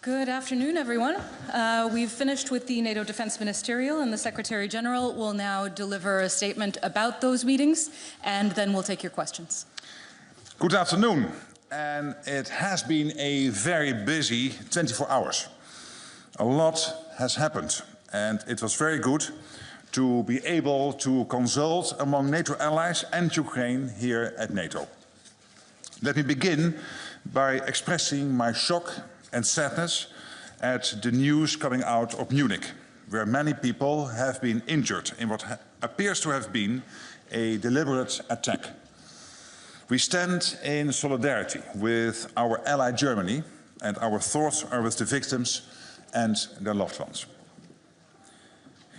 Good afternoon, everyone. We've finished with the NATO Defense Ministerial, and the Secretary General will now deliver a statement about those meetings, and then we'll take your questions. Good afternoon, and it has been a very busy 24 hours. A lot has happened, and it was very good to be able to consult among NATO allies and Ukraine here at NATO. Let me begin by expressing my shock and sadness at the news coming out of Munich, where many people have been injured in what appears to have been a deliberate attack. We stand in solidarity with our ally Germany, and our thoughts are with the victims and their loved ones.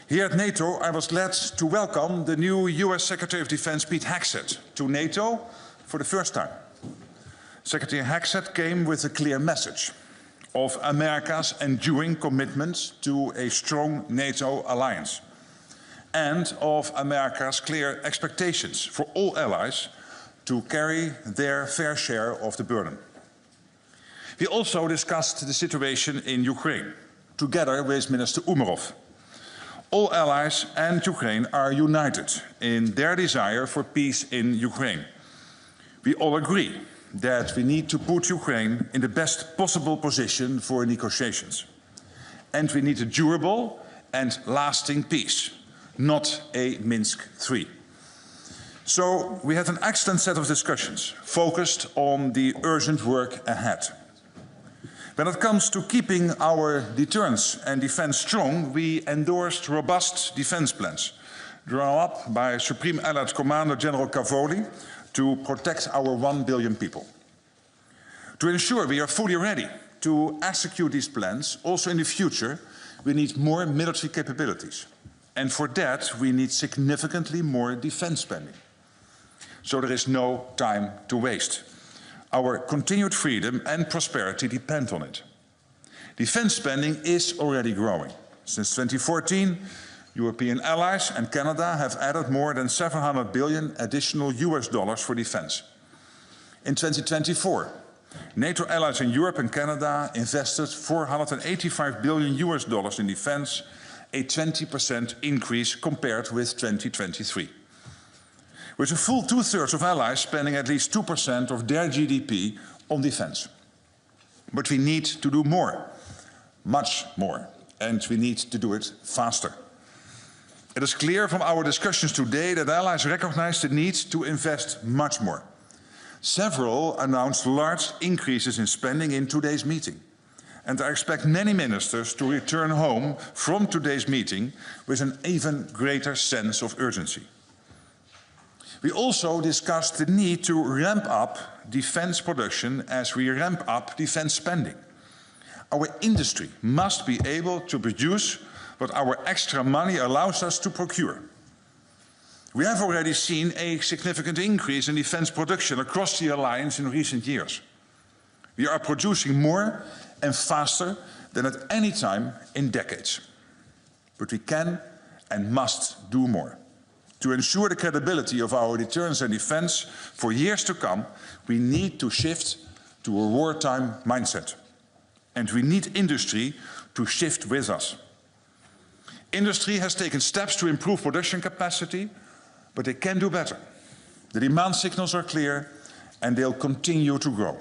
Here at NATO, I was glad to welcome the new US Secretary of Defense, Pete Hegseth, to NATO for the first time. Secretary Hegseth came with a clear message of America's enduring commitment to a strong NATO alliance and of America's clear expectations for all allies to carry their fair share of the burden. We also discussed the situation in Ukraine, together with Minister Umerov. All allies and Ukraine are united in their desire for peace in Ukraine. We all agree that we need to put Ukraine in the best possible position for negotiations. And we need a durable and lasting peace, not a Minsk III. So we had an excellent set of discussions focused on the urgent work ahead. When it comes to keeping our deterrence and defense strong, we endorsed robust defense plans drawn up by Supreme Allied Commander General Cavoli to protect our 1 billion people. To ensure we are fully ready to execute these plans, also in the future, we need more military capabilities. And for that, we need significantly more defense spending. So there is no time to waste. Our continued freedom and prosperity depend on it. Defense spending is already growing. Since 2014, European allies and Canada have added more than 700 billion additional US dollars for defense. In 2024, NATO allies in Europe and Canada invested 485 billion US dollars in defense, a 20% increase compared with 2023. With a full two-thirds of allies spending at least 2% of their GDP on defense. But we need to do more, much more, and we need to do it faster. It is clear from our discussions today that allies recognize the need to invest much more. Several announced large increases in spending in today's meeting, and I expect many ministers to return home from today's meeting with an even greater sense of urgency. We also discussed the need to ramp up defense production as we ramp up defense spending. Our industry must be able to produce what our extra money allows us to procure. We have already seen a significant increase in defense production across the alliance in recent years. We are producing more and faster than at any time in decades. But we can and must do more. To ensure the credibility of our deterrence and defense for years to come, we need to shift to a wartime mindset. And we need industry to shift with us. Industry has taken steps to improve production capacity, but they can do better. The demand signals are clear, and they'll continue to grow.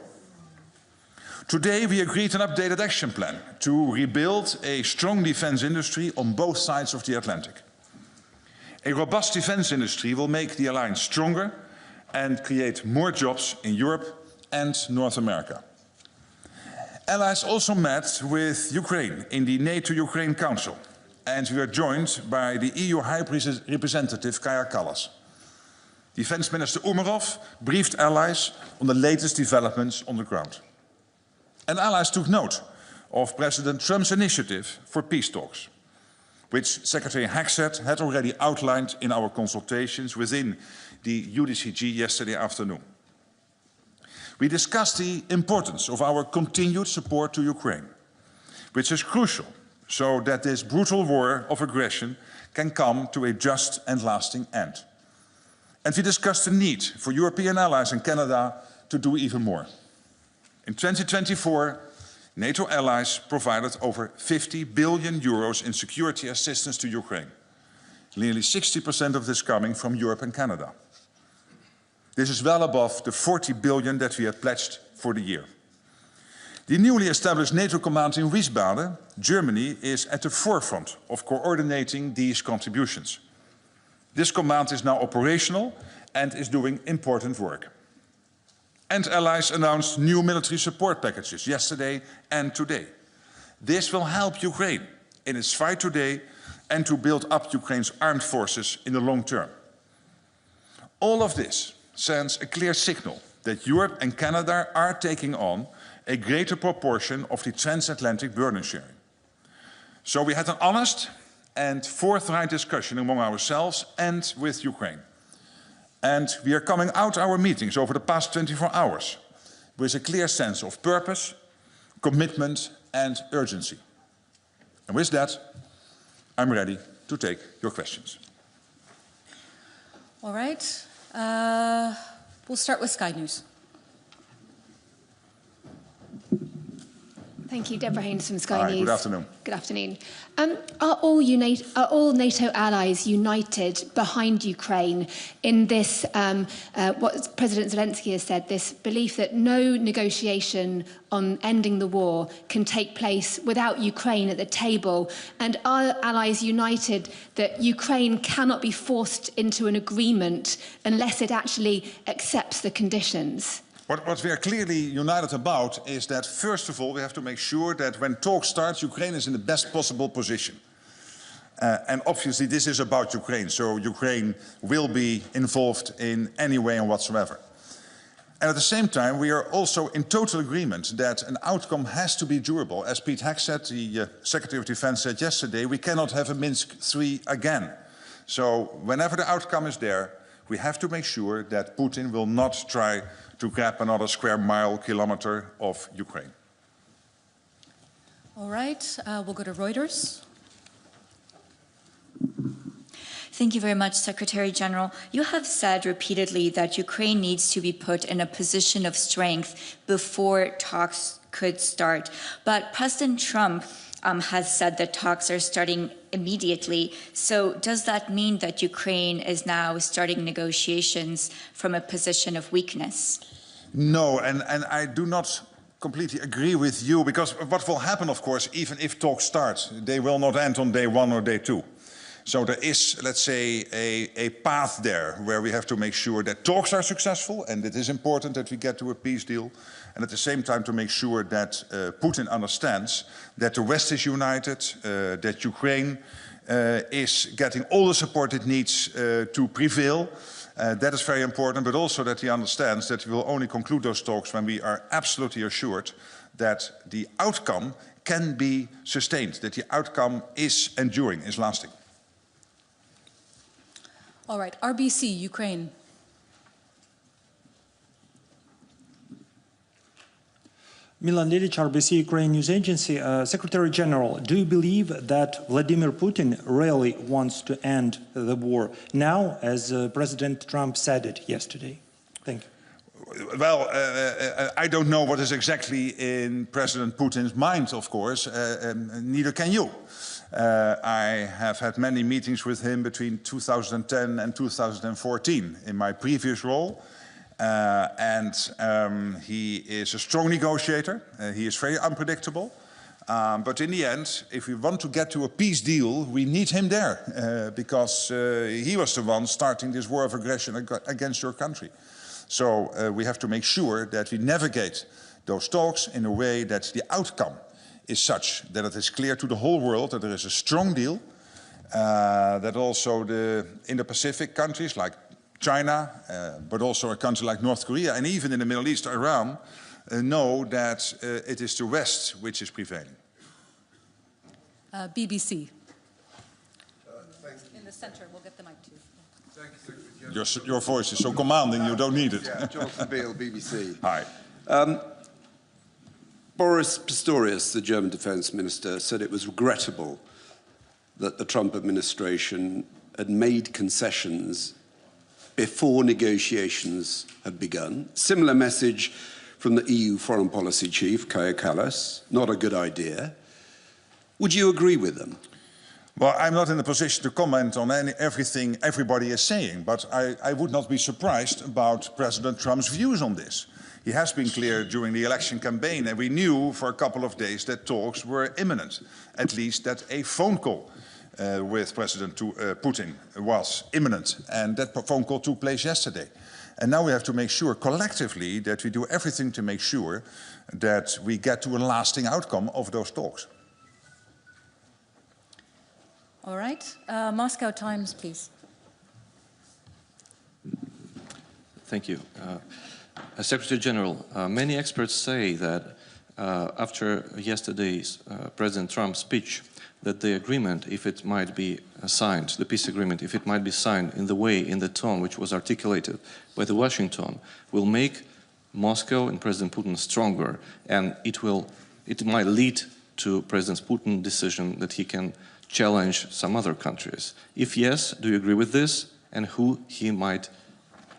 Today, we agreed an updated action plan to rebuild a strong defense industry on both sides of the Atlantic. A robust defense industry will make the alliance stronger and create more jobs in Europe and North America. Allies also met with Ukraine in the NATO-Ukraine Council, and we are joined by the EU High Representative Kaja Kallas. Defense Minister Umerov briefed allies on the latest developments on the ground. And allies took note of President Trump's initiative for peace talks, which Secretary Hegseth had already outlined in our consultations within the UDCG yesterday afternoon. We discussed the importance of our continued support to Ukraine, which is crucial so that this brutal war of aggression can come to a just and lasting end. And we discussed the need for European allies and Canada to do even more. In 2024, NATO allies provided over 50 billion euros in security assistance to Ukraine. Nearly 60% of this coming from Europe and Canada. This is well above the 40 billion that we had pledged for the year. The newly established NATO command in Wiesbaden, Germany, is at the forefront of coordinating these contributions. This command is now operational and is doing important work. And allies announced new military support packages yesterday and today. This will help Ukraine in its fight today and to build up Ukraine's armed forces in the long term. All of this sends a clear signal that Europe and Canada are taking on a greater proportion of the transatlantic burden sharing. So we had an honest and forthright discussion among ourselves and with Ukraine. And we are coming out our meetings over the past 24 hours with a clear sense of purpose, commitment and urgency. And with that, I'm ready to take your questions. All right. We'll start with Sky News. Thank you, Deborah Haynes from Sky News. Good afternoon. Good afternoon. Are all NATO allies united behind Ukraine in this, what President Zelensky has said, this belief that no negotiation on ending the war can take place without Ukraine at the table? And are allies united that Ukraine cannot be forced into an agreement unless it actually accepts the conditions? What we are clearly united about is that, first of all, we have to make sure that when talks start, Ukraine is in the best possible position. And obviously this is about Ukraine, so Ukraine will be involved in any way and whatsoever. And at the same time, we are also in total agreement that an outcome has to be durable. As Pete Hegseth, the Secretary of Defense, said yesterday, we cannot have a Minsk III again. So whenever the outcome is there, we have to make sure that Putin will not try to grab another square mile, kilometer of Ukraine. All right, we'll go to Reuters. Thank you very much, Secretary General. You have said repeatedly that Ukraine needs to be put in a position of strength before talks could start. But President Trump has said that talks are starting immediately. So does that mean that Ukraine is now starting negotiations from a position of weakness? No, and I do not completely agree with you, because what will happen, of course, even if talks start, they will not end on day one or day two. So there is, let's say, a path there where we have to make sure that talks are successful, and it is important that we get to a peace deal, and at the same time to make sure that Putin understands that the West is united, that Ukraine is getting all the support it needs to prevail. That is very important, but also that he understands that we will only conclude those talks when we are absolutely assured that the outcome can be sustained, that the outcome is enduring, is lasting. All right, RBC, Ukraine. Milan Lilic, RBC Ukraine News Agency. Secretary General, do you believe that Vladimir Putin really wants to end the war now, as President Trump said it yesterday? Thank you. Well, I don't know what is exactly in President Putin's mind, of course, neither can you. I have had many meetings with him between 2010 and 2014 in my previous role. He is a strong negotiator. He is very unpredictable. But in the end, if we want to get to a peace deal, we need him there because he was the one starting this war of aggression against your country. So we have to make sure that we navigate those talks in a way that the outcome is such that it is clear to the whole world that there is a strong deal, that also the Indo-Pacific countries like China, but also a country like North Korea, and even in the Middle East, Iran, know that it is the West which is prevailing. BBC. In the center, we'll get the mic to you. Thank you, your voice is so commanding, you don't need it. Yeah, Jonathan Beale, BBC. Hi. Boris Pistorius, the German defense minister, said it was regrettable that the Trump administration had made concessions before negotiations had begun. Similar message from the EU foreign policy chief, Kaja Kallas. Not a good idea. Would you agree with them? Well, I'm not in a position to comment on everything everybody is saying, but I would not be surprised about President Trump's views on this. He has been clear during the election campaign, and we knew for a couple of days that talks were imminent, at least that a phone call with President Putin was imminent, and that phone call took place yesterday. And now we have to make sure collectively that we do everything to make sure that we get to a lasting outcome of those talks. All right. Moscow Times, please. Thank you. Secretary General, many experts say that after yesterday's President Trump's speech, that the agreement, if it might be signed, the peace agreement, if it might be signed in the way, in the tone which was articulated by the Washington, will make Moscow and President Putin stronger, and it might lead to President Putin's decision that he can challenge some other countries. If yes, do you agree with this? And who he might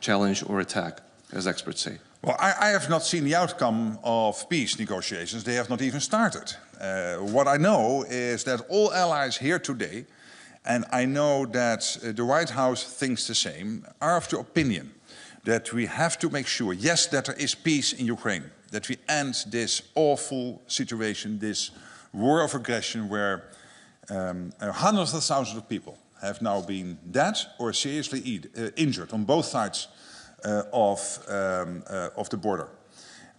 challenge or attack, as experts say? Well, I have not seen the outcome of peace negotiations. They have not even started. What I know is that all allies here today, and I know that the White House thinks the same, are of the opinion that we have to make sure, yes, that there is peace in Ukraine, that we end this awful situation, this war of aggression where hundreds of thousands of people have now been dead or seriously injured on both sides of the border.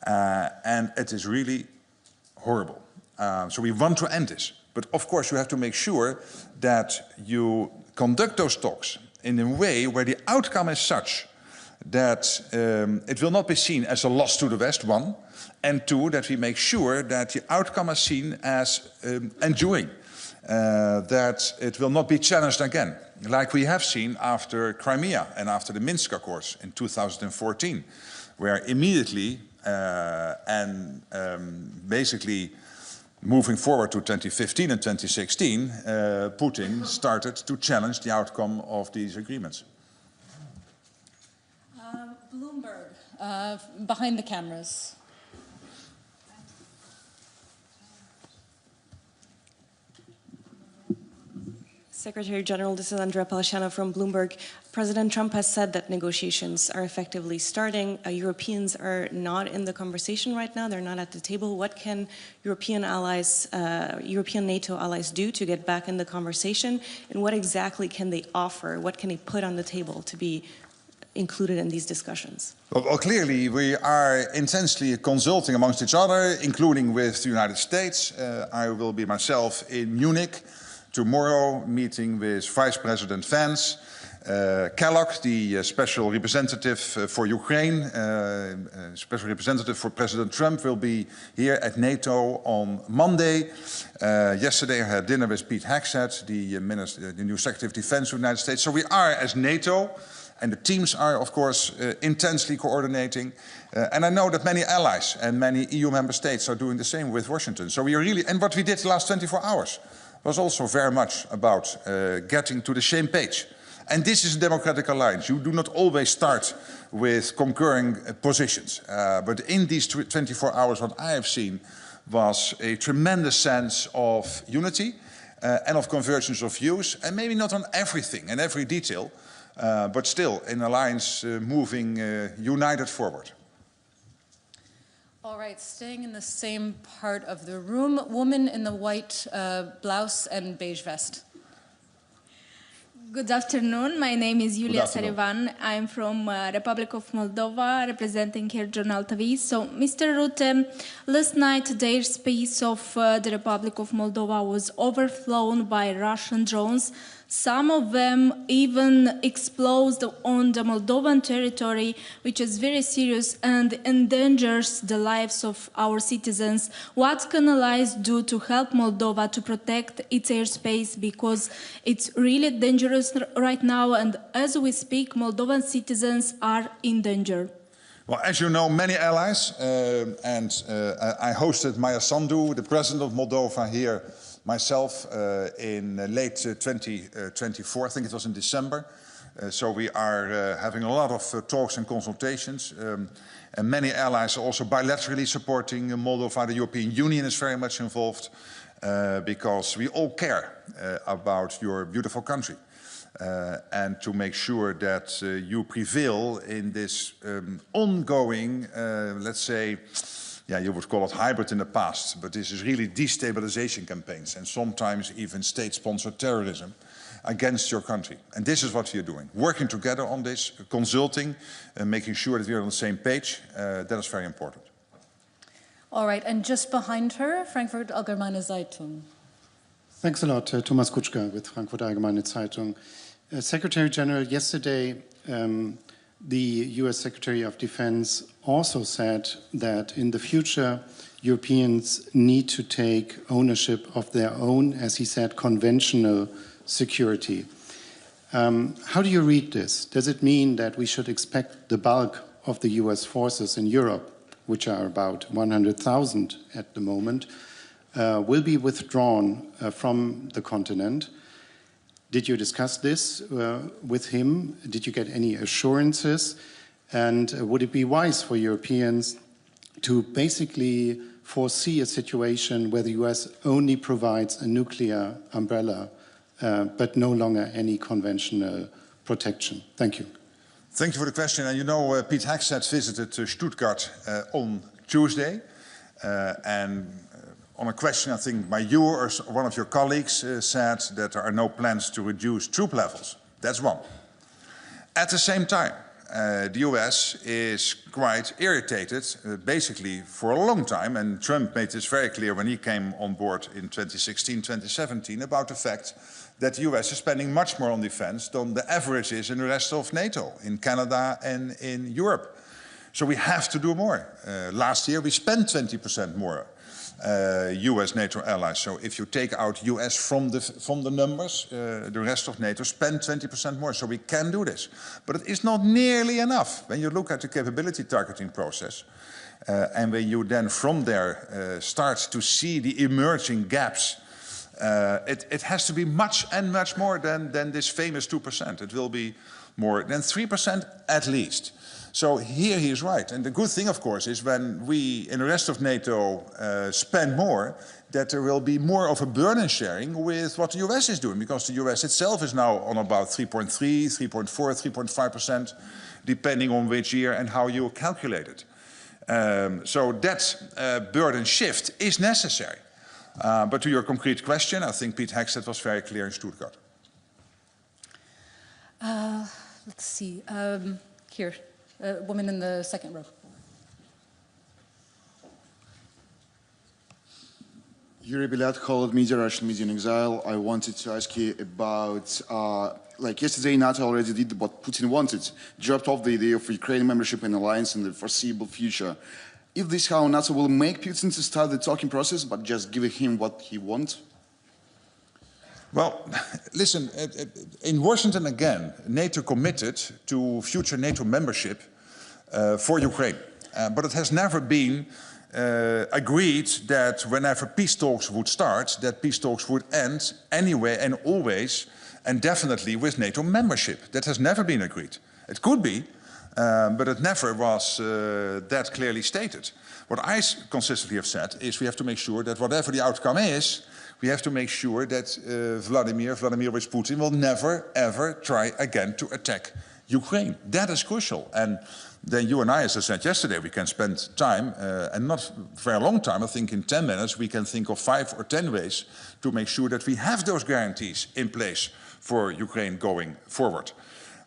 And it is really horrible. So we want to end this. But of course you have to make sure that you conduct those talks in a way where the outcome is such that it will not be seen as a loss to the West, one, and two, that we make sure that the outcome is seen as enduring, that it will not be challenged again, like we have seen after Crimea and after the Minsk Accords in 2014, where immediately basically moving forward to 2015 and 2016, Putin started to challenge the outcome of these agreements. Bloomberg, behind the cameras. Secretary General, this is Andrea Palesciano from Bloomberg. President Trump has said that negotiations are effectively starting. Europeans are not in the conversation right now. They're not at the table. What can European allies, European NATO allies do to get back in the conversation? And what exactly can they offer? What can they put on the table to be included in these discussions? Well, clearly we are intensely consulting amongst each other, including with the United States. I will be myself in Munich tomorrow, meeting with Vice President Vance. Kellogg, the special representative for Ukraine, special representative for President Trump, will be here at NATO on Monday. Yesterday I had dinner with Pete Hegseth, the new Secretary of Defense of the United States. So we are, as NATO, and the teams are, of course, intensely coordinating. And I know that many allies and many EU member states are doing the same with Washington. So we are really, and what we did the last 24 hours was also very much about getting to the same page. And this is a democratic alliance. You do not always start with concurring positions. But in these 24 hours, what I have seen was a tremendous sense of unity and of convergence of views, and maybe not on everything and every detail, but still an alliance moving united forward. All right, staying in the same part of the room, woman in the white blouse and beige vest. Good afternoon. My name is Julia Sarivan. I'm from Republic of Moldova, representing here Journal TV. So, Mr. Rutte, last night the airspace of the Republic of Moldova was overflown by Russian drones. Some of them even exploded on the Moldovan territory, which is very serious and endangers the lives of our citizens. What can allies do to help Moldova to protect its airspace? Because it's really dangerous right now, and as we speak, Moldovan citizens are in danger. Well, as you know, many allies, I hosted Maya Sandu, the president of Moldova, here myself in late 2024, I think it was in December, So we are having a lot of talks and consultations. And many allies are also bilaterally supporting Moldova. The European Union is very much involved because we all care about your beautiful country. And to make sure that you prevail in this ongoing, let's say, yeah, you would call it hybrid in the past, but this is really destabilization campaigns and sometimes even state-sponsored terrorism against your country. And this is what we are doing, working together on this, consulting, and making sure that we are on the same page. That is very important. All right, and just behind her, Frankfurt Allgemeine Zeitung. Thanks a lot, Thomas Kutschka with Frankfurt Allgemeine Zeitung. Secretary General, yesterday the US Secretary of Defense also said that in the future Europeans need to take ownership of their own, as he said, conventional security. How do you read this? Does it mean that we should expect the bulk of the US forces in Europe, which are about 100,000 at the moment, will be withdrawn from the continent? Did you discuss this with him? Did you get any assurances? And would it be wise for Europeans to basically foresee a situation where the US only provides a nuclear umbrella, but no longer any conventional protection? Thank you. Thank you for the question. And you know, Pete Hegseth visited Stuttgart on Tuesday. On a question, I think, by you or one of your colleagues said that there are no plans to reduce troop levels. That's one. At the same time, the US is quite irritated, basically for a long time, and Trump made this very clear when he came on board in 2016, 2017, about the fact that the US is spending much more on defense than the average is in the rest of NATO, in Canada and in Europe. So we have to do more. Last year we spent 20% more. US-NATO allies. So if you take out US from the numbers, the rest of NATO spend 20% more. So we can do this. But it is not nearly enough. When you look at the capability targeting process, and when you then from there start to see the emerging gaps, it has to be much and much more than this famous 2%. It will be more than 3% at least. So here he is right. And the good thing, of course, is when we in the rest of NATO spend more, that there will be more of a burden sharing with what the US is doing, because the US itself is now on about 3.3, 3.4, 3.5%, depending on which year and how you calculate it. So that burden shift is necessary. But to your concrete question, I think Pete Hegseth was very clear in Stuttgart. Let's see, here. Woman in the second row. Yuri Bilat, Holland Media, Russian Media in Exile. I wanted to ask you about, like yesterday, NATO already did what Putin wanted, dropped off the idea of Ukraine membership in alliance in the foreseeable future. If this is how NATO will make Putin to start the talking process, but just give him what he wants? Well, listen, in Washington again, NATO committed to future NATO membership for Ukraine. But it has never been agreed that whenever peace talks would start, that peace talks would end anyway and always and definitely with NATO membership. That has never been agreed. It could be, but it never was that clearly stated. What I consistently have said is we have to make sure that whatever the outcome is, we have to make sure that Vladimir Putin will never, ever try again to attack Ukraine. That is crucial. And then you and I, as I said yesterday, we can spend time, and not very long time, I think in 10 minutes, we can think of 5 or 10 ways to make sure that we have those guarantees in place for Ukraine going forward.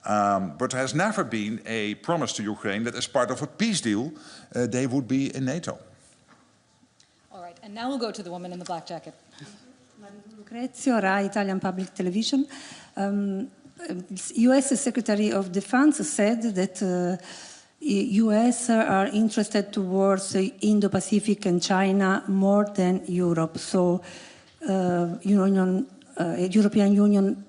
But there has never been a promise to Ukraine that as part of a peace deal, they would be in NATO. All right, and now we'll go to the woman in the black jacket. Lucrezio, RAI Italian Public Television. US Secretary of Defense said that US are interested towards Indo-Pacific and China more than Europe. So European Union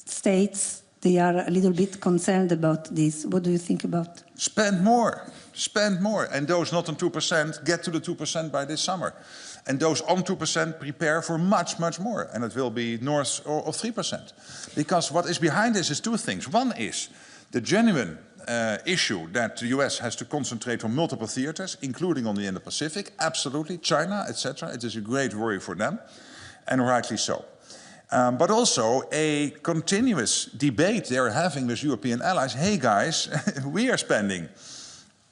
states, they are a little bit concerned about this. What do you think about? Spend more. spend more. And those not on 2% get to the 2% by this summer. And those on 2% prepare for much, much more. And it will be north of 3%. Because what is behind this is two things. One is the genuine issue that the US has to concentrate on multiple theaters, including on the Indo-Pacific. Absolutely, China, etc. It is a great worry for them, and rightly so. But also a continuous debate they're having with European allies. Hey guys, we are spending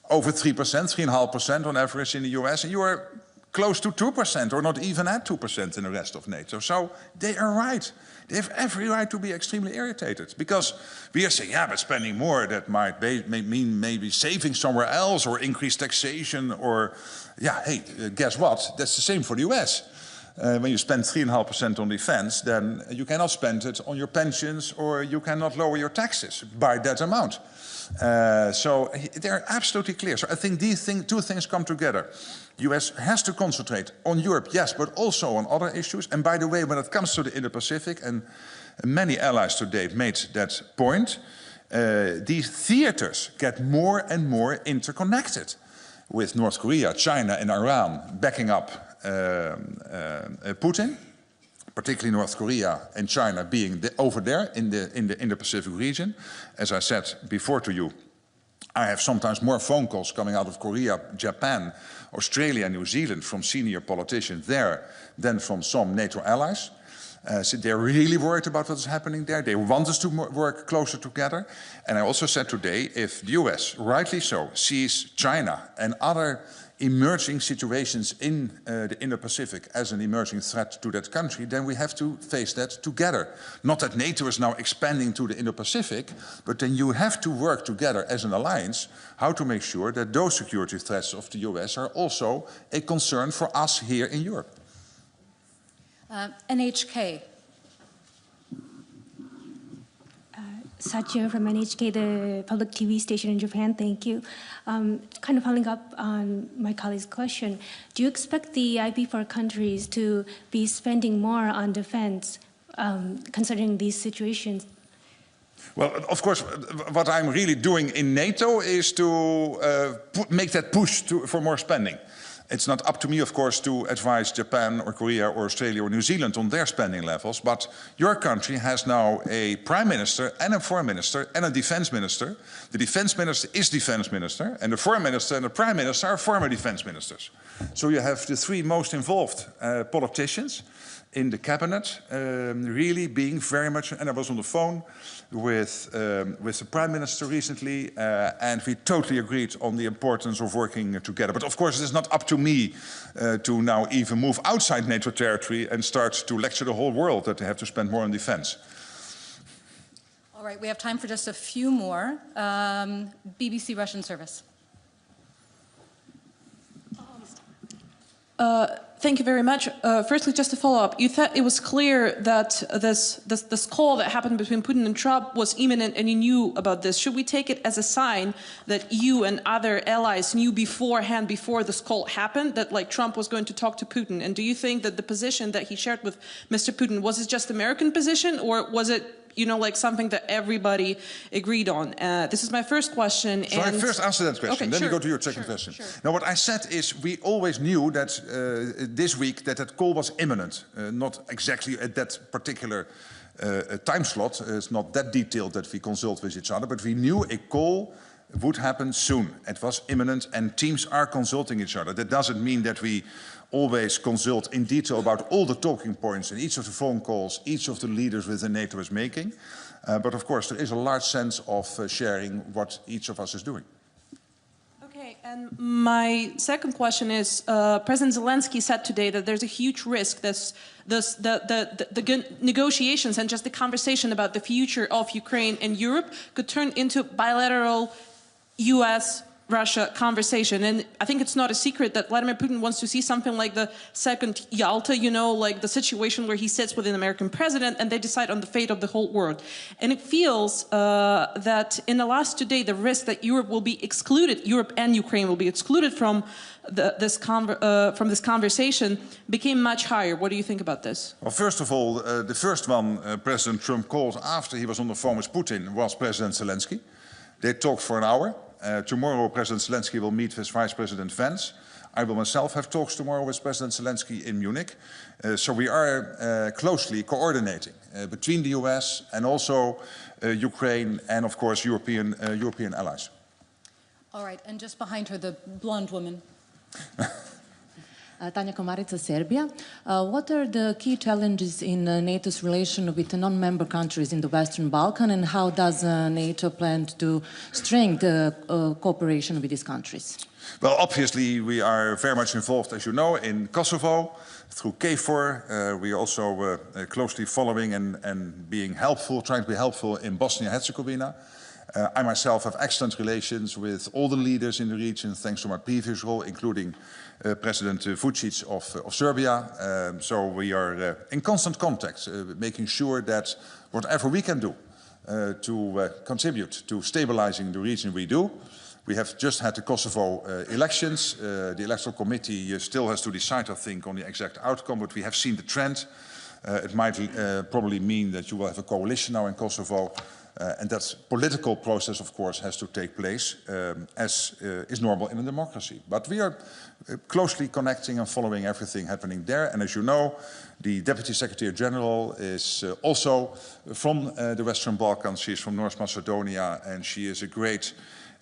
over 3%, 3.5% on average in the US, and you are close to 2% or not even at 2% in the rest of NATO. So they are right. They have every right to be extremely irritated, because we are saying, yeah, but spending more, that might mean maybe saving somewhere else or increased taxation or, yeah, hey, guess what? That's the same for the US. When you spend 3.5% on defense, then you cannot spend it on your pensions or you cannot lower your taxes by that amount. So they're absolutely clear. So I think these two things come together. US has to concentrate on Europe, yes, but also on other issues. And by the way, when it comes to the Indo-Pacific, and many allies to date made that point, these theaters get more and more interconnected, with North Korea, China and Iran backing up Putin, particularly North Korea and China being over there in the Pacific region. As I said before to you, I have sometimes more phone calls coming out of Korea, Japan, Australia, New Zealand from senior politicians there than from some NATO allies. So they're really worried about what's happening there. They want us to work closer together. And I also said today, if the US, rightly so, sees China and other emerging situations in the Indo-Pacific as an emerging threat to that country, then we have to face that together. Not that NATO is now expanding to the Indo-Pacific, but then you have to work together as an alliance how to make sure that those security threats of the US are also a concern for us here in Europe. NHK. Satya from NHK, the public TV station in Japan. Thank you. Kind of following up on my colleague's question, do you expect the IP4 countries to be spending more on defense, considering these situations? Well, of course, what I'm really doing in NATO is to make that push for more spending. It's not up to me, of course, to advise Japan or Korea or Australia or New Zealand on their spending levels, but your country has now a prime minister and a foreign minister and a defense minister. The defense minister is defense minister, and the foreign minister and the prime minister are former defense ministers. So you have the three most involved politicians in the cabinet really being very much, and I was on the phone with the Prime Minister recently, and we totally agreed on the importance of working together. But of course, it is not up to me to now even move outside NATO territory and start to lecture the whole world that they have to spend more on defense. All right, we have time for just a few more. BBC Russian service. Thank you very much. Firstly, just to follow up, you thought it was clear that this call that happened between Putin and Trump was imminent and you knew about this. Should we take it as a sign that you and other allies knew beforehand, before this call happened, that like Trump was going to talk to Putin? And do you think that the position that he shared with Mr. Putin, was it just American position, or was it, you know, like something that everybody agreed on? This is my first question. So I first answer that question, okay, then we go to your second question. Sure. Now, what I said is we always knew that this week that call was imminent, not exactly at that particular time slot. It's not that detailed that we consult with each other, but we knew a call would happen soon. It was imminent, and teams are consulting each other. That doesn't mean that we always consult in detail about all the talking points in each of the phone calls each of the leaders within NATO is making. But of course, there is a large sense of sharing what each of us is doing. Okay, and my second question is, President Zelensky said today that there's a huge risk that the negotiations and just the conversation about the future of Ukraine and Europe could turn into bilateral US-Russia conversation. And I think it's not a secret that Vladimir Putin wants to see something like the second Yalta, you know, like the situation where he sits with an American president and they decide on the fate of the whole world. And it feels that in the last 2 days, the risk that Europe will be excluded, Europe and Ukraine will be excluded from this conversation became much higher. What do you think about this? Well, first of all, the first one President Trump called after he was on the phone with Putin was President Zelensky. They talked for an hour. Tomorrow, President Zelensky will meet with Vice President Vance. I will myself have talks tomorrow with President Zelensky in Munich. So we are closely coordinating between the US and also Ukraine and, of course, European allies. All right, and just behind her, the blonde woman. Tanja Komarica, Serbia. What are the key challenges in NATO's relation with the non-member countries in the Western Balkan, and how does NATO plan to strengthen cooperation with these countries? Well, obviously, we are very much involved, as you know, in Kosovo through KFOR. We are also closely following and being helpful, trying to be helpful in Bosnia-Herzegovina. I myself have excellent relations with all the leaders in the region, thanks to my previous role, including President Vučić of Serbia. So we are in constant contact, making sure that whatever we can do to contribute to stabilizing the region, we do. We have just had the Kosovo elections. The electoral committee still has to decide, I think, on the exact outcome, but we have seen the trend. It might probably mean that you will have a coalition now in Kosovo. And that political process, of course, has to take place, as is normal in a democracy. But we are closely connecting and following everything happening there. And as you know, the Deputy Secretary General is also from the Western Balkans. She is from North Macedonia, and she is a great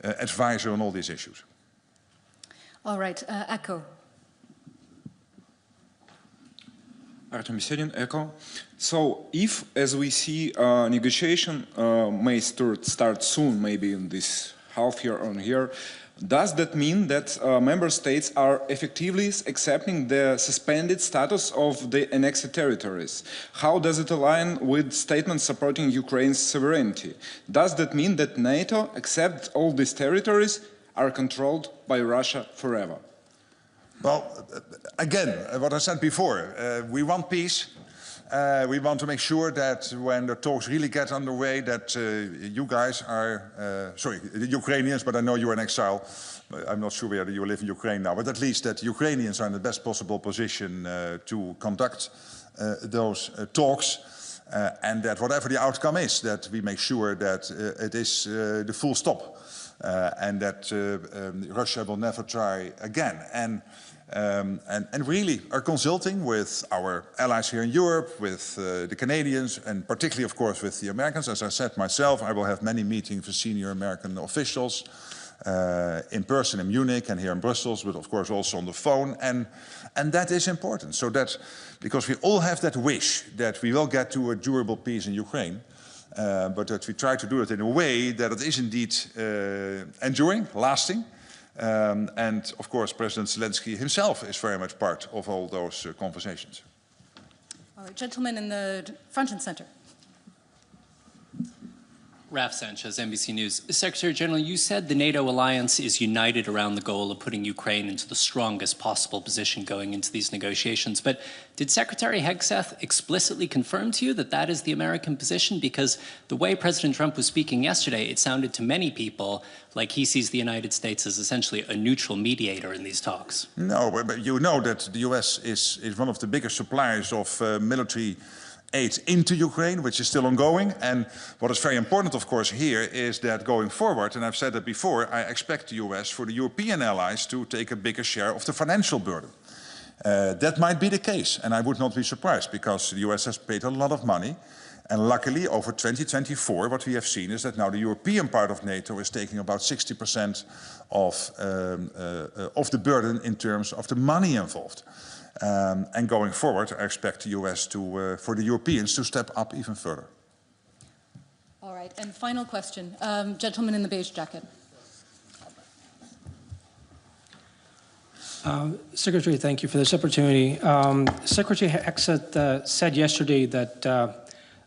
advisor on all these issues. All right, Echo. Artem Besiedin, ECHO. So if, as we see, negotiation may start soon, maybe in this half year or year, does that mean that member states are effectively accepting the suspended status of the annexed territories? How does it align with statements supporting Ukraine's sovereignty? Does that mean that NATO accepts all these territories are controlled by Russia forever? Well, again, what I said before, we want peace. We want to make sure that when the talks really get underway, that you guys are, sorry, the Ukrainians, but I know you're in exile. I'm not sure whether you live in Ukraine now, but at least that Ukrainians are in the best possible position to conduct those talks. And that whatever the outcome is, that we make sure that it is the full stop. And that Russia will never try again. And really are consulting with our allies here in Europe, with the Canadians, and particularly, of course, with the Americans. As I said myself, I will have many meetings with senior American officials in person in Munich and here in Brussels, but of course also on the phone. And that is important. So that, because we all have that wish that we will get to a durable peace in Ukraine, but that we try to do it in a way that it is indeed enduring, lasting. And of course, President Zelensky himself is very much part of all those conversations. All right, gentlemen in the front and center. Raf Sanchez, NBC News. Secretary General, you said the NATO alliance is united around the goal of putting Ukraine into the strongest possible position going into these negotiations. But did Secretary Hegseth explicitly confirm to you that that is the American position? Because the way President Trump was speaking yesterday, it sounded to many people like he sees the United States as essentially a neutral mediator in these talks. No, but you know that the US is one of the biggest suppliers of military aid into Ukraine, which is still ongoing. And what is very important, of course, here is that going forward, and I've said that before, I expect the US for the European allies to take a bigger share of the financial burden. That might be the case, and I would not be surprised, because the US has paid a lot of money. And luckily, over 2024, what we have seen is that now the European part of NATO is taking about 60% of the burden in terms of the money involved. And going forward, I expect the US to, for the Europeans to step up even further. All right, and final question. Gentleman in the beige jacket. Secretary, thank you for this opportunity. Secretary Hegseth said yesterday that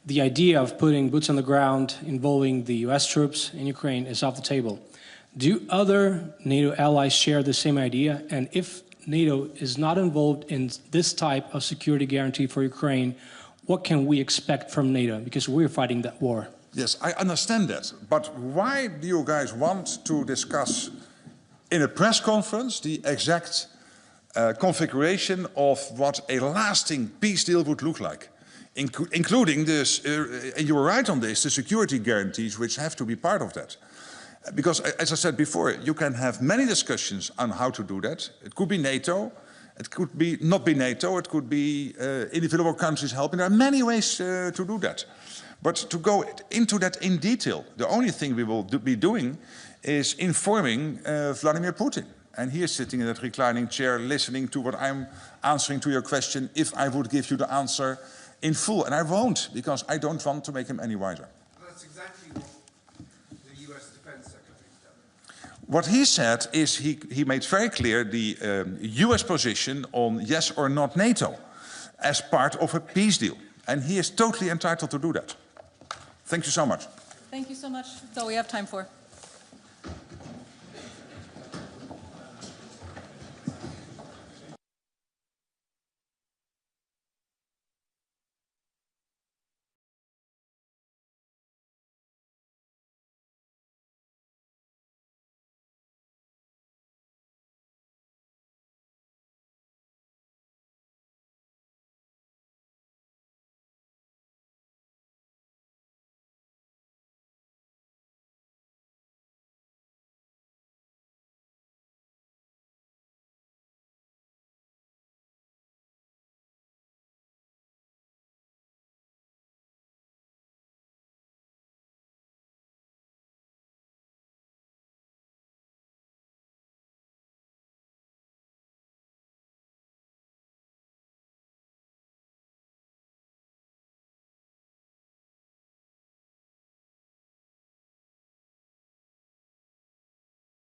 the idea of putting boots on the ground involving the US troops in Ukraine is off the table. Do other NATO allies share the same idea? And if NATO is not involved in this type of security guarantee for Ukraine, what can we expect from NATO? Because we're fighting that war. Yes, I understand that. But why do you guys want to discuss in a press conference the exact configuration of what a lasting peace deal would look like? Including this, and you were right on this, the security guarantees which have to be part of that. Because, as I said before, you can have many discussions on how to do that. It could be NATO, it could be not be NATO, it could be individual countries helping. There are many ways to do that. But to go into that in detail, the only thing we will be doing is informing Vladimir Putin. And he is sitting in that reclining chair listening to what I'm answering to your question if I would give you the answer in full. And I won't, because I don't want to make him any wiser. That's exactly what the US Defense Secretary said. What he said is he made very clear the US position on yes or not NATO as part of a peace deal. And he is totally entitled to do that. Thank you so much. Thank you so much. That's all we have time for.